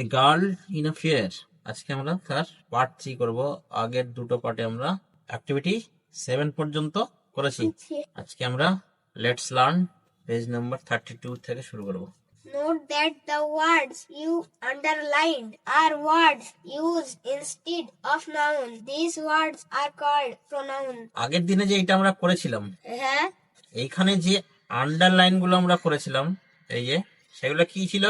A girl in a fair. আজকে আমরা তার পার্ট 3 করব। আগের দুটো পার্টে আমরা অ্যাক্টিভিটি 7 পর্যন্ত করেছি। আজকে আমরা লেটস লার্ন পেজ নাম্বার 32 থেকে শুরু করব। Note that the words you underlined are words used instead of noun. These words are called pronoun. আগের দিনে যে এটা আমরা করেছিলাম, হ্যাঁ, এইখানে যে আন্ডারলাইন গুলো আমরা করেছিলাম, এই যে সেগুলো কি ছিল?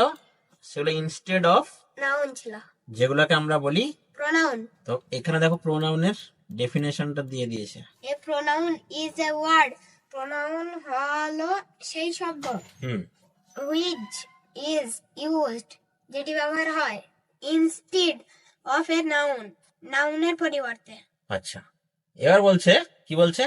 সেগুলো ইনস্টেড অফ noun ছিল, যেগুলোকে আমরা বলি pronoun. তো এখানে দেখো প্রোনাউনের ডেফিনেশনটা দিয়ে দিয়েছে। A pronoun is a word. Pronoun হলো সেই শব্দ which is used, যেটি ব্যবহার হয় instead of a noun, নাউনের পরিবর্তে। আচ্ছা, এবার বলছে কি বলছে?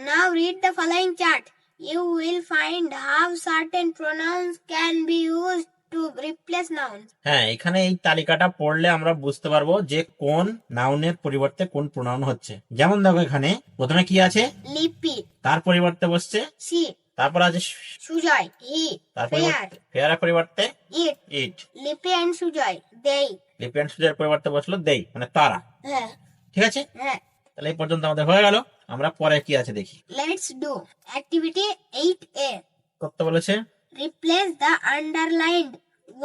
Now read the following chart. You will find how certain pronouns can be used to replace nouns. হ্যাঁ, এখানে এই তালিকাটা পড়লে আমরা বুঝতে পারবো যে কোন নাউনের পরিবর্তে কোন প্রোনাউন হচ্ছে। যেমন দেখো এখানে প্রথমে কি আছে? লিপি, তার পরিবর্তে বসছে সি, তারপর আছে সুজয়, হি, তারপর ফেয়ার, ফেয়ারের পরিবর্তে ইট, ইট, লিপি এন্ড সুজয়, দেই, লিপি এন্ড সুজয়ের পরিবর্তে বসলো দেই, মানে তারা। হ্যাঁ, ঠিক আছে, হ্যাঁ। তাহলে এই পর্যন্ত আমাদের হয়ে গেল। আমরা পরে কি আছে দেখি। Let's do activity 8A. করতে বলেছে Replace the underlined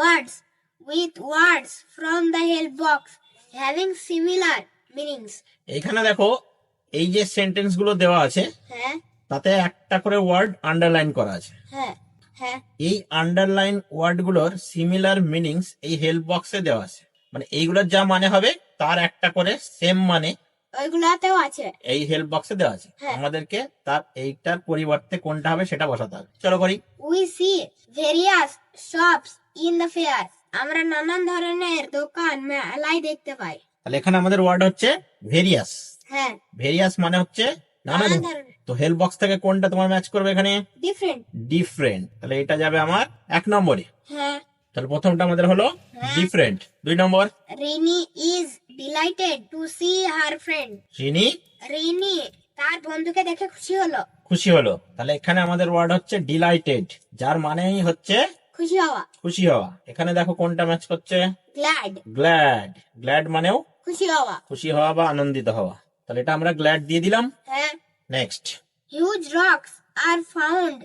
words with words from the help box having similar meanings. এইখানে দেখো এই যে সেন্টেন্স গুলো দেওয়া আছে হ্যাঁ, তাতে একটা করে ওয়ার্ড আন্ডারলাইন করা আছে। হ্যাঁ, হ্যাঁ, এই আন্ডারলাইন ওয়ার্ড গুলোর সিমিলার মিনিংস এই হেল্প বক্সে দেওয়া আছে। মানে এইগুলোর যা মানে হবে তার একটা করে সেম মানে ওইগুলাতেও আছে, এই হেল্প বক্সে দেওয়া আছে। হ্যাঁ। আমাদেরকে তার এইটার পরিবর্তে কোনটা হবে সেটা বসাতে হবে। চলো করি। We see various shops in the fair. আমরা নানান ধরনের দোকান মেলায় দেখতে পাই। তাহলে এখানে আমাদের ওয়ার্ড হচ্ছে ভেরিয়াস। হ্যাঁ, ভেরিয়াস মানে হচ্ছে নানান। নানান ধরনের, তো হেল্প বক্স থেকে কোনটা তোমার ম্যাচ করবে এখানে? ডিফারেন্ট। ডিফারেন্ট। তাহলে এটা যাবে আমার 1 নম্বরে। হ্যাঁ, তাহলে প্রথমটা আমাদের হলো different. 2 number, Rini is delighted to see her friend. চিনি রিনি তার বন্ধুকে দেখে খুশি হলো। খুশি হলো। তাহলে এখানে আমাদের ওয়ার্ড হচ্ছে ডিলাইটেড, যার মানেই হচ্ছে খুশি হওয়া। খুশি হওয়া। এখানে দেখো কোনটা ম্যাচ করছে? Glad, glad. গ্ল্যাড মানেও খুশি হওয়া। খুশি হওয়া বা আনন্দিত হওয়া। তাহলে এটা আমরা গ্ল্যাড দিয়ে দিলাম। হ্যাঁ, next, huge rocks are found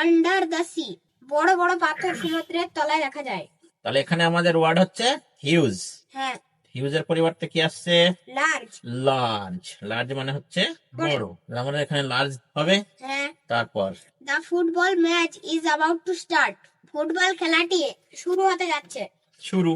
under the sea. বড় বড় পাথর সমুদ্রের তলায় দেখা যায়। তাহলে এখানে আমাদের ওয়ার্ড হচ্ছে হিউজ। হ্যাঁ, হিউজের পরিবর্তে কি আসছে? Large, large. লার্জ মানে হচ্ছে বড়, আমাদের এখানে লার্জ হবে। হ্যাঁ। তারপর the football match is about to start. Football খেলাটি শুরু হতে যাচ্ছে। শুরু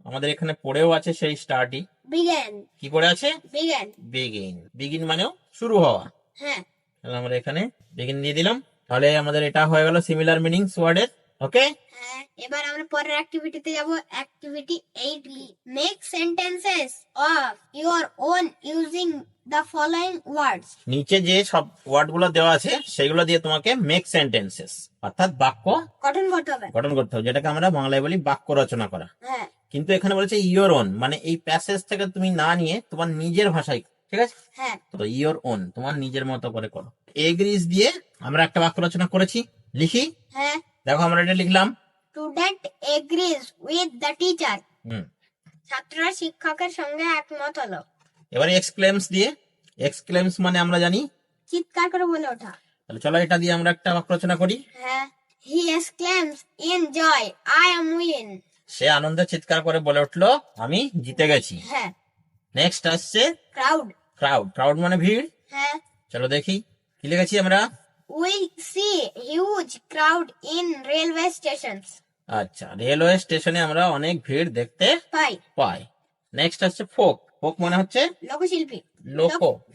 আমাদের এখানে পড়েও আছে সেই স্টার্টই। বিগেন, কি পড়ে আছে? Begin, begin. বিগিন মানেও শুরু হওয়া। হ্যাঁ, তাহলে আমরা এখানে বিগিন দিয়ে দিলাম। তাহলে আমাদের এটা হয়ে গেল সিমিলার মিনিংস ওয়ার্ডের। ওকে, হ্যাঁ। এবার আমরা পরের অ্যাক্টিভিটিতে যাব। Activity 8B. Make sentences of your own using the following ওয়ার্ডস. নিচে যে সব ওয়ার্ড গুলো দেওয়া আছে সেগুলো দিয়ে তোমাকে মেক সেন্টেন্সেস অর্থাৎ বাক্য গঠন করতে হবে। গঠন করতে হবে, যেটাকে আমরা বাংলায় বলি বাক্য রচনা করা। হ্যাঁ, কিন্তু এখানে বলেছে ইওর ওন, মানে এই প্যাসেজ থেকে তুমি না নিয়ে তোমার নিজের ভাষায়। ঠিক আছে, হ্যাঁ, তো ইওর ওন তোমার নিজের মতো করে করো। এগ্রিজ দিয়ে আমরা একটা বাক্য রচনা করেছি, লিখি। হ্যাঁ। দেখো আমরা এটা লিখলাম। Student agrees with the teacher. Hmm, ছাত্ররা শিক্ষকের সঙ্গে একমত হলো। এবারে এক্সক্লেমস দিয়ে। এক্সক্লেমস মানে আমরা জানি চিৎকার করে বলে ওঠা। তাহলে চলো এটা দিয়ে আমরা একটা বাক্য রচনা করি। হ্যাঁ, he exclaims in joy, I am win. সে আনন্দে চিৎকার করে বলে উঠলো আমি জিতে গেছি। হ্যাঁ। নেক্সট আসছে ক্রাউড. ক্রাউড। ক্রাউড মানে ভিড়। হ্যাঁ, চলো দেখি কি লিখেছি আমরা। We see huge crowd in railway stations. আচ্ছা, রেলওয়ে স্টেশনে আমরা অনেক ভিড় দেখতে পাই। পাই। নেক্সট আসছে ফোক। ফোক মানে হচ্ছে লোকশিল্পী। লোক,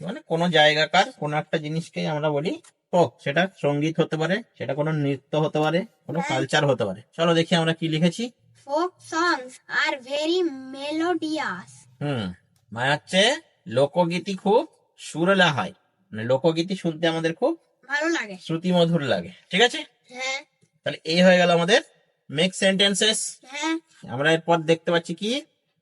মানে কোন জায়গাকার কোন একটা জিনিসকে আমরা বলি ফোক। সেটা সঙ্গীত হতে পারে, সেটা কোনো নৃত্য হতে পারে, কোনো কালচার হতে পারে। চলো দেখি আমরা কি লিখেছি। Folk songs are very melodious. মানে হচ্ছে লোকগীতি খুব সুরেলা হয়, মানে লোকগীতি শুনতে আমাদের খুব ভালো লাগে, শ্রুতি মধুর লাগে। ঠিক আছে, হ্যাঁ। তাহলে এই হয়ে গেল আমাদের মেক সেন্টেন্সেস। হ্যাঁ, আমরা এরপর দেখতে পাচ্ছি কি,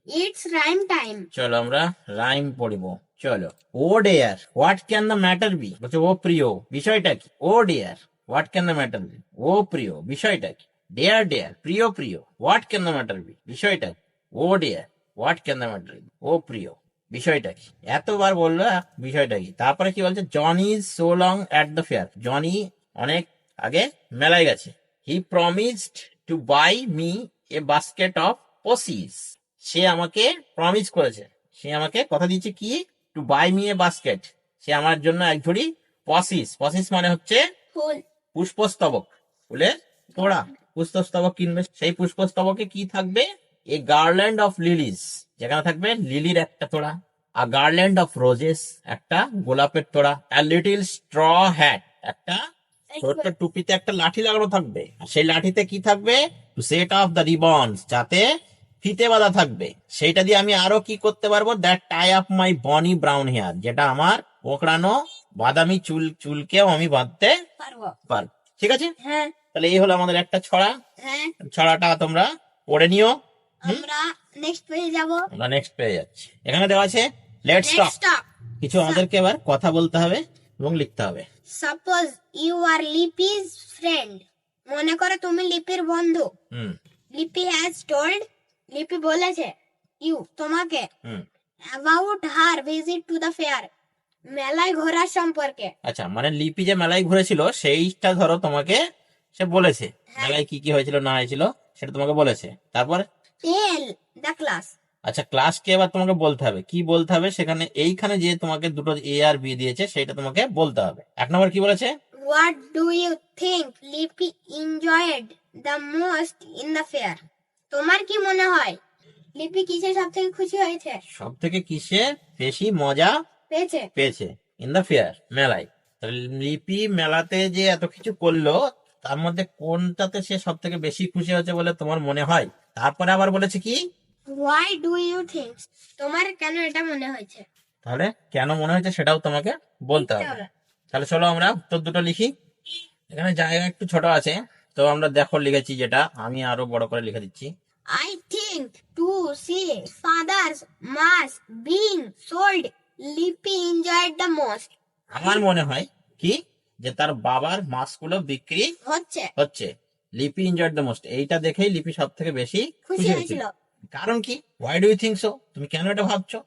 ইটস রাইম টাইম. চলো আমরা রাইম পড়ব। চলো, oh dear what can the matter be. বলছে ও প্রিয়, বিষয়টা কি? Oh dear what can the matter be, ও প্রিয়, বিষয়টা কি? ডেয়ার ডেয়ার, প্রিয় প্রিয়, what can the matter be, বিষয়টা কি? Oh dear what can the matter, ও প্রিয় বিষয়টা কি, এতবার বললো বিষয়টা কি। তারপরে কি বলছে, John is so long at the fair, Johnny অনেক আগে মেলায় গেছে। He promised to buy me a basket of posies, সে আমাকে প্রমিস করেছে, সে আমাকে কথা দিচ্ছে কি, to buy me a basket, সে আমার জন্য এক ঝুড়ি পসিস, পসিস মানে হচ্ছে ফুল। পুষ্পস্তবক, ফুলের তোড়া, পুষ্পস্তবক কিনবে। সেই পুষ্পস্তবকে কি থাকবে, এ গার্ল্যান্ড অফ লিলিস, যেখানে থাকবে লিলির একটা তোড়া, আর গার্ল্যান্ড অফ রোজেস, একটা গোলাপের তোড়া, আর লিটিল স্ট্র হ্যাট, একটা ছোট্ট টুপিতে একটা লাঠি লাগানো থাকবে, আর সেই লাঠিতে কি থাকবে, two set of the ribbons, যাতে ফিতে বাঁধা থাকবে। সেইটা দিয়ে আমি আরো কি করতে পারবো, দ্যাট টাই আপ মাই বনি ব্রাউন হেয়ার, যেটা আমার কোঁকড়ানো বাদামি চুলকেও আমি বাঁধতে পারবো। পারবো। ঠিক আছে, হ্যাঁ তাহলে এই হলো আমাদের একটা ছড়া। হ্যাঁ, ছড়াটা তোমরা পড়ে নিও। আমরা নেক্সট পেজে যাব। আমরা নেক্সট পেয়ে যাচ্ছি। এখানে দেওয়া আছে লেটস টক, নেক্সট টক। কিছু আমাদেরকে এবার কথা বলতে হবে এবং লিখতে হবে। Suppose you are Lipi's friend, মনে করো তুমি লিপির বন্ধু। হুম লিপি হ্যাজ টোল্ড, লিপি বলেছে ইউ তোমাকে, hmm about her visit to the fair, মেলায় ঘোরার সম্পর্কে। আচ্ছা, মানে লিপি যে মেলায় ঘুরেছিল সেইটা ধরো তোমাকে সে বলেছে, মেলায় কি কি হয়েছিল না হয়েছিল সেটা তোমাকে বলেছে। তারপর টেল দ্য ক্লাস, আচ্ছা, ক্লাসকে এবার তোমাকে বলতে হবে, কি বলতে হবে সেখানে, এইখানে যে তোমাকে দুটো এ আর বি দিয়েছে সেটা তোমাকে বলতে হবে। এক নম্বর কি বলেছে, হোয়াট ডু ইউ থিঙ্ক লিপি enjoyed the most in the fair, তোমার কি মনে হয় লিপি কিসে সব থেকে খুশি হয়েছে, সব থেকে কিসে বেশি মজা পেয়েছে? পেয়েছে ইন দ্য ফেয়ার, মেলায়। তাহলে লিপি মেলাতে যে এত কিছু করলো তার মধ্যে কোনটাতে সে সব থেকে বেশি খুশি হয়েছে বলে তোমার মনে হয়। তারপরে আবার বলেছে কি, হোয়াই ডু ইউ থিঙ্ক, তোমার কেন এটা মনে হয়েছে? তাহলে কেন মনে হয়েছে সেটাও তোমাকে বলতে হবে। তাহলে চলো আমরা উত্তর দুটো লিখি। এখানে জায়গা একটু ছোট আছে, তো আমরা দেখো লিখেছি, যেটা আমি আরো বড় করে লিখে দিচ্ছি। I think to see father's mass being sold, Lippy enjoyed the most. আমার মনে হয় কি, যে তার বাবার মাছগুলো বিক্রি হচ্ছে, লিপি এনজয়েড দ্য মোস্ট, এইটা দেখেই লিপি সব থেকে বেশি খুশি হয়েছিল। কারণ কি, why do you think so, তুমি কেন এটা ভাবছো?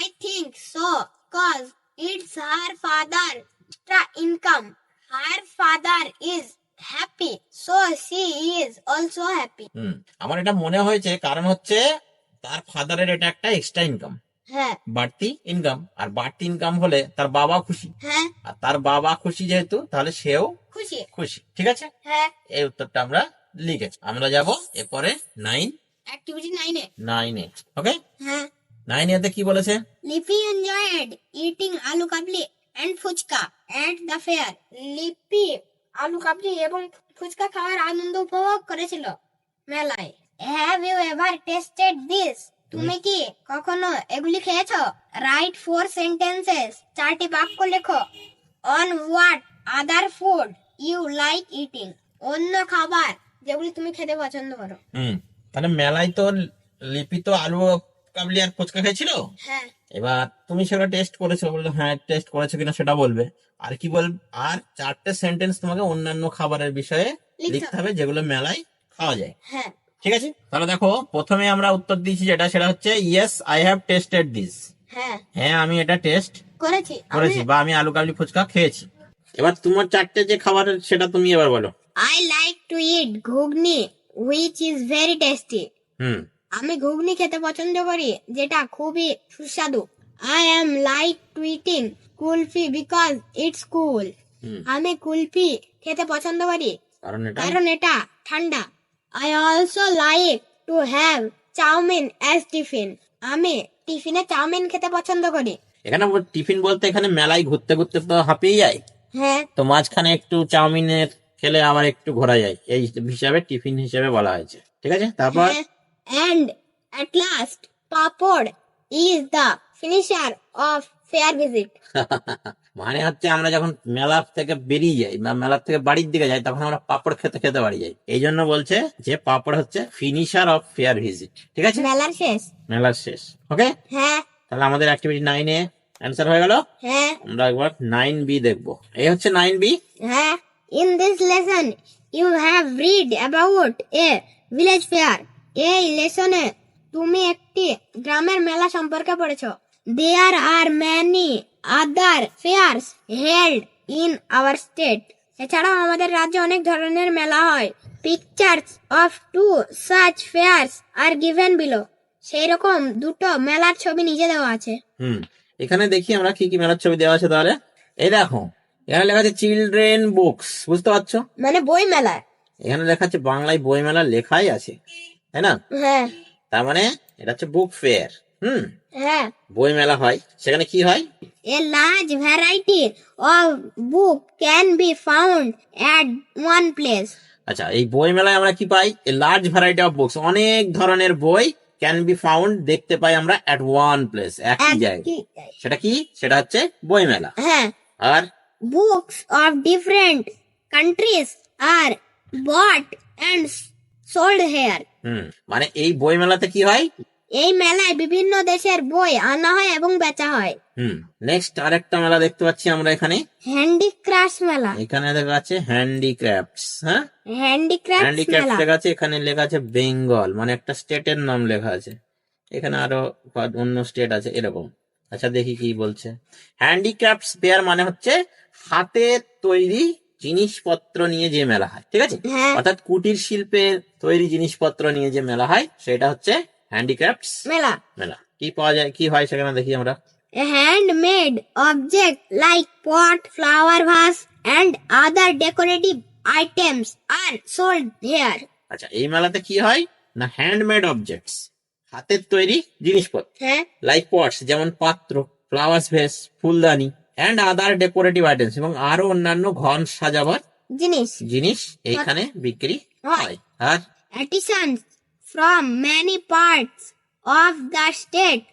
I think so cause it's her father extra income. Her father is happy, so she is also happy. আমার এটা মনে হয়েছে কারণ হচ্ছে তার ফাদারের এটা একটা এক্সট্রা ইনকাম, হ্যাঁ বাড়তি ইনকাম, আর বাড়তি ইনকাম হলে তার বাবা খুশি, হ্যাঁ, আর তার বাবা খুশি যেহেতু তাহলে সেও খুশি খুশি। ঠিক আছে, হ্যাঁ। এই উত্তরটা আমরা লিখেছি। আমরা যাব এরপরে অ্যাক্টিভিটি 9 এ। 9 ওকে, হ্যাঁ। 9 এতে কি বলেছে, Lippy enjoyed eating aloo kabli and fuchka at the fair. লিপি আলু কাবলি এবং ফুচকা খাওয়ার আনন্দ উপভোগ করেছিল মেলায়। Have you ever tasted this? তুমি কি কখনো এগুলি খেয়েছো? Write 4 sentences. 4টি বাক্য লেখো। On what other food you like eating? অন্য খাবার যেগুলি তুমি খেতে পছন্দ করো। তাহলে মেলায় তো লিপি তো আলু কাবলি আর ফুচকা খেয়েছিল। হ্যাঁ। এবার তুমি সেটা টেস্ট করেছো, বললে হ্যাঁ টেস্ট করেছো কিনা সেটা বলবে। আর কি বল, আর 4টে সেন্টেন্স তোমাকে অন্যান্য খাবারের বিষয়ে লিখতে হবে যেগুলো মেলায় খাওয়া যায়। হ্যাঁ, ঠিক আছে, তাহলে দেখো প্রথমে আমরা উত্তর দিয়েছি যেটা, সেটা হচ্ছে yes I have tasted this, হ্যাঁ আমি এটা টেস্ট করেছি বা আমি আলু কাবলি ফুচকা খেয়েছি। এবার তোমার 4টে যে খাবার সেটা তুমি এবার বলো। I like to eat ghugni which is very tasty. আমি ঘুগনি খেতে পছন্দ করি যেটা খুবই সুস্বাদু। I am like to eating kulfi because it's cool. আমি কুলফি খেতে পছন্দ করি কারণ এটা ঠান্ডা। I also like to have chow mein as tiffin. আমি টিফিনে চাউমিন খেতে পছন্দ করি। এখানে টিফিন বলতে এখানে মেলায় ঘুরতে ঘুরতে তো হাঁপিয়ে যায়, হ্যাঁ, তো মাঝখানে একটু চাউমিনের খেলে আবার একটু ঘোরা যায়, এই হিসাবে টিফিন হিসেবে বলা হয়েছে। ঠিক আছে, তারপর and at last papad is the finisher of fair visit. মানে হচ্ছে আমরা যখন মেলা থেকে বেরিয়ে যাই বা মেলা থেকে বাড়ির দিকে যাই তখন আমরা পাপড় খেতে খেতে বাড়ি যাই, এই জন্য বলছে যে পাপড় হচ্ছে ফিনিশার অফ ফেয়ার ভিজিট। ঠিক আছে, মেলার শেষ। ওকে, হ্যাঁ, তাহলে আমাদের অ্যাক্টিভিটি 9 এ অ্যান্সার হয়ে গেল। হ্যাঁ, আমরা একবার 9B দেখবো। এই হচ্ছে 9B। হ্যাঁ, in this lesson you have read about a village fair. এই লেসনে তুমি একটি গ্রামের মেলা সম্পর্কে পড়েছো। There are many other fairs held in our state. এছাড়াও আমাদের রাজ্যে অনেক ধরনের মেলা হয়। Pictures of two such fairs are given below. সেই রকম দুটো মেলার ছবি নিচে দেওয়া আছে। এখানে দেখি আমরা কি কি মেলার ছবি দেওয়া আছে তাহলে। এই দেখো, এখানে লেখা আছে চিলড্রেন বুকস, বুঝতে পারছো? মানে বই মেলা। এখানে লেখা আছে বাংলায় বই মেলা লেখাই আছে, তাই না? হ্যাঁ তার মানে এটা হচ্ছে বুক ফেয়ার। হ্যাঁ। বই মেলা হয়, সেখানে কি হয়? A large variety of book can be found at one place. আচ্ছা, এই বই মেলায় আমরা কি পাই? A large variety of books, অনেক ধরনের বই ক্যান বি ফাউন্ড দেখতে পাই আমরা এট ওয়ান প্লেস, একই জায়গায়। সেটা কি? সেটা হচ্ছে বই মেলা। হ্যাঁ। আর books of different countries are bought and sold here. মানে এই বই মেলাতে কি হয়? এই মেলায় বিভিন্ন দেশের বই আনা হয় এবং বেচা হয়। নেক্সট আরেকটা মেলা দেখতে পাচ্ছি আমরা এখানে, হ্যান্ডিক্রাফটস মেলা। এখানে দেখা আছে হ্যান্ডিক্রাফটস। হ্যাঁ, হ্যান্ডিক্রাফটস মেলা। লেখা আছে, এখানে লেখা আছে বেঙ্গল, মানে একটা স্টেটের নাম লেখা আছে। এখানে আরো অন্য স্টেট আছে এরকম। আচ্ছা দেখি কি বলছে। হ্যান্ডিক্রাফটস ফেয়ার মানে হচ্ছে হাতের তৈরি জিনিসপত্র নিয়ে যে মেলা হয়, ঠিক আছে? অর্থাৎ কুটির শিল্পের তৈরি জিনিসপত্র নিয়ে যে মেলা হয় সেটা হচ্ছে হ্যান্ডিক্রাফটস মেলা। কি পাওয়া যায়, কি হয় সেখানে দেখি আমরা। A handmade object like pot, flower vase and other decorative items are sold here. আচ্ছা, এই মেলাতে কি হয় না, হ্যান্ডমেড অবজেক্টস, হাতের তৈরি জিনিসপত্র, লাইক পটস যেমন পাত্র, ফ্লাওয়ার্স ভেস ফুলদানি, এন্ড আদার ডেকোরেটিভ আইটেমস এবং আরো অন্যান্য ঘর সাজাবার জিনিস এইখানে বিক্রি হয়। আর artisans from many parts of the state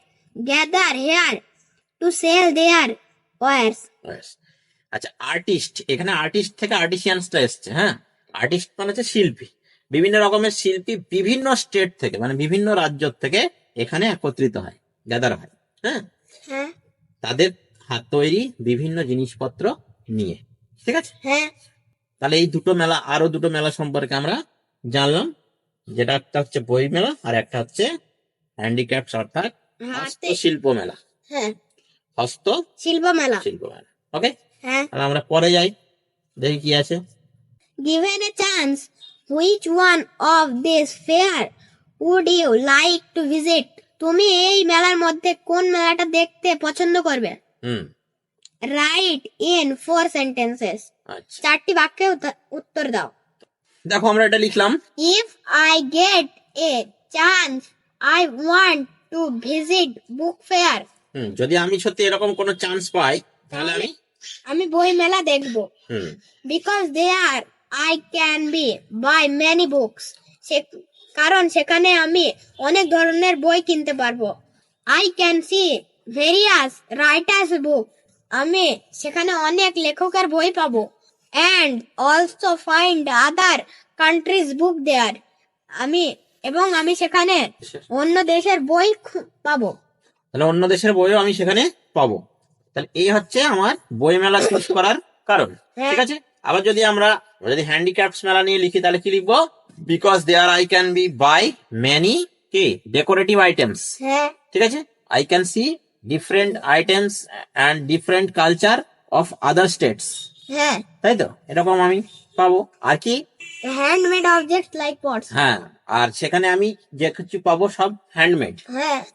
gather here to sell their wares. আচ্ছা, আর্টিস্ট, এখানে আর্টিস্ট থেকে আর্টিসিয়ানসটা এসছে। হ্যাঁ, আর্টিস্ট মানে হচ্ছে শিল্পী, বিভিন্ন রকমের শিল্পী বিভিন্ন স্টেট থেকে মানে বিভিন্ন রাজ্য থেকে এখানে একত্রিত হয়, গ্যাদার হয়। হ্যাঁ, তাদের হাত তৈরি বিভিন্ন জিনিসপত্র নিয়ে, ঠিক আছে? তাহলে এই দুটো মেলা, আরো দুটো মেলা সম্পর্কে আমরা জানলাম, যেটা একটা হচ্ছে বই মেলা আর একটা হচ্ছে হ্যান্ডিক্রাফটস অর্থাৎ হস্তশিল্প মেলা। শিল্প মেলা। ওকে, তাহলে আমরা পরে যাই, দেখি কি আছে। Given a chance, which one of this fair would you like to visit? তুমি এই মেলার মধ্যে কোন মেলাটা দেখতে পছন্দ করবে? Right in 4 sentences. চারটি বাক্যে উত্তর দাও। দেখো আমরা এটা লিখলাম, If I get a chance, I want to visit book fair. যদি আমি সত্যি এরকম কোনো চান্স পাই তাহলে আমি বই মেলা দেখব। Because there I can be buy many books. কারণ সেখানে আমি অনেক ধরনের বই কিনতে পারবো। I can see various writers book. আমি সেখানে অনেক লেখকের বই পাবো। And also find other countries book there. আমি সেখানে অন্য দেশের বই পাবো। তাহলে অন্য দেশের বইও আমি সেখানে পাবো। তাহলে এই হচ্ছে আমার বই মেলা চুজ করার কারণ, ঠিক আছে? আবার যদি হ্যান্ডিক্রাফটস মেলা নিয়ে লিখি তাহলে কি লিখবো? Because there I can be buy many কি ডেকোরেটিভ আইটেমস, ঠিক আছে? I can see different items and different culture of other states, তাই তো? এরকম আমি পাবো। আর কি? Handmade object like pots. হ্যাঁ, আর সেখানে আমি যে কিছু পাবো সব হ্যান্ডমেড,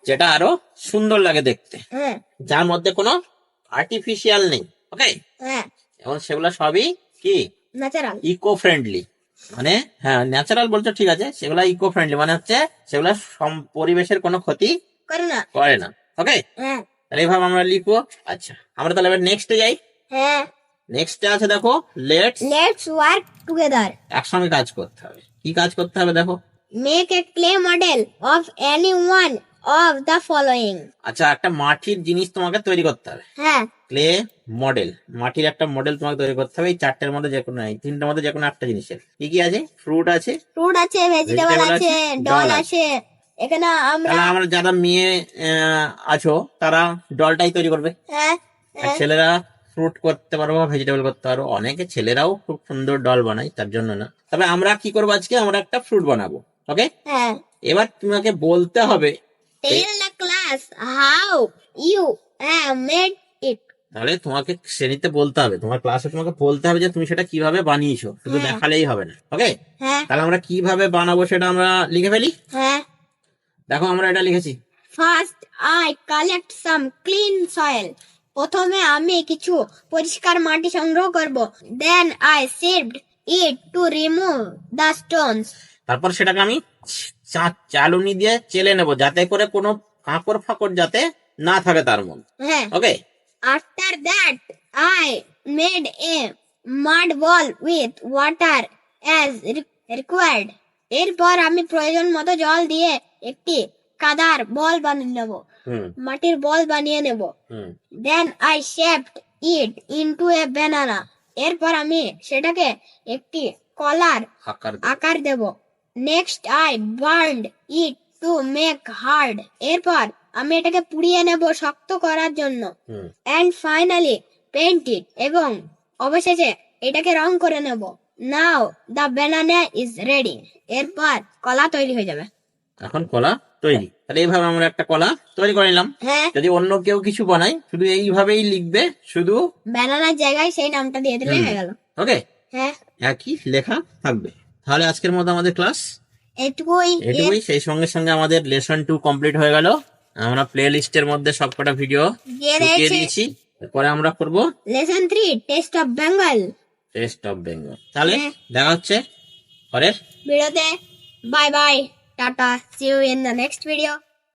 যেটা আরো সুন্দর লাগে দেখতে, যার মধ্যে কোনো আর্টিফিশিয়াল নেই। ওকে, এবং সেগুলো সবই কি ন্যাচারাল, ইকো ফ্রেন্ডলি। মানে হ্যাঁ, ন্যাচারাল বলছো ঠিক আছে, সেগুলা ইকো ফ্রেন্ডলি মানে হচ্ছে সেগুলা পরিবেশের কোনো ক্ষতি করে না। ওকে, তাহলে এইভাবে আমরা লিখবো। আচ্ছা, আমরা তাহলে এবার নেক্সটে যাই। নেক্সটে আছে দেখো, লেটস ওয়ার্ক টুগেদার। একসঙ্গে কাজ করতে হবে। কি কাজ করতে হবে দেখো? Make a clay model of any one of the following. আচ্ছা, একটা মাটির জিনিস তোমাকে তৈরি করতে হবে। ক্লে মডেল, মাটির একটা মডেল তোমাকে তৈরি করতে হবে। এই চারটের মধ্যে যে কোনো, এই তিনটার মধ্যে যে কোনো একটা জিনিসের। কি কি আছে? ফ্রুট আছে, ভেজিটেবল আছে, ডল আছে। এখানে আমরা যারা মেয়ে আছো তারা ডলটাই তৈরি করবে। ছেলেরা ফ্রুট করতে পারবো, ভেজিটেবল করতে পারবো। অনেকে ছেলেরাও খুব সুন্দর ডল বানায়, তার জন্য না। তবে আমরা কি করবো আজকে? আমরা একটা ফ্রুট বানাবো। ওকে, এবার তোমাকে বলতে হবে, Tell the class how you have made it. তাহলে তোমাকে শ্রেণীতে বলতে হবে, তোমার ক্লাসে তোমাকে বলতে হবে যে তুমি সেটা কিভাবে বানিয়েছো, শুধু হ্যাঁ। দেখালেই হবে না। ওকে, হ্যাঁ তাহলে আমরা কিভাবে বানাবো সেটা আমরা লিখে ফেলি। হ্যাঁ। দেখো আমরা এটা লিখেছি। First I collect some clean soil. প্রথমে আমি কিছু পরিষ্কার মাটি সংগ্রহ করব। Then I sieved it to remove the stones. তারপর সেটাকে আমি চালুনি দিয়ে চেলে নেব, যাতে করে কোনো কাঁকড় ফাঁকড় যাতে না থাকে তার মধ্যে। হ্যাঁ। ওকে, After that I made a mud ball with water as required. এরপর আমি প্রয়োজন মতো জল দিয়ে একটি কাদার বল বানিয়ে নেব, মাটির বল বানিয়ে নেব। Then I shaped it into a banana. এরপর আমি সেটাকে একটি কলার আকার দেব। Next I burned it to make hard. এরপর আমি এটাকে পুড়িয়ে নেব শক্ত করার জন্য। And finally paint it. এবং অবশেষে এটাকে রং করে নেব। Now the banana is ready. এরপর কলা তৈরি হয়ে যাবে। এখন কলা তৈরি। তাহলে এইভাবে আমরা একটা কলা তৈরি করে নিলাম। হ্যাঁ। যদি অন্য কেউ কিছু বানায় শুধু এইভাবেই লিখবে, শুধু ব্যানানার জায়গায় সেই নামটা দিয়ে দিলে হয়ে গেল। ওকে, হ্যাঁ, একই লেখা থাকবে। তাহলে আজকের মতো আমাদের ক্লাস এটুকুই। সেই সঙ্গে সঙ্গে আমাদের লেসন 2 কমপ্লিট হয়ে গেল। আমরা প্লে লিস্টের মধ্যে সবকটা ভিডিও ঢুকিয়ে দিয়েছি। এরপরে আমরা করব লেসন 3 টেস্ট অফ বেঙ্গল। তাহলে দেখা হচ্ছে পরের ভিডিওতে। Bye bye, tata, see you in the next video.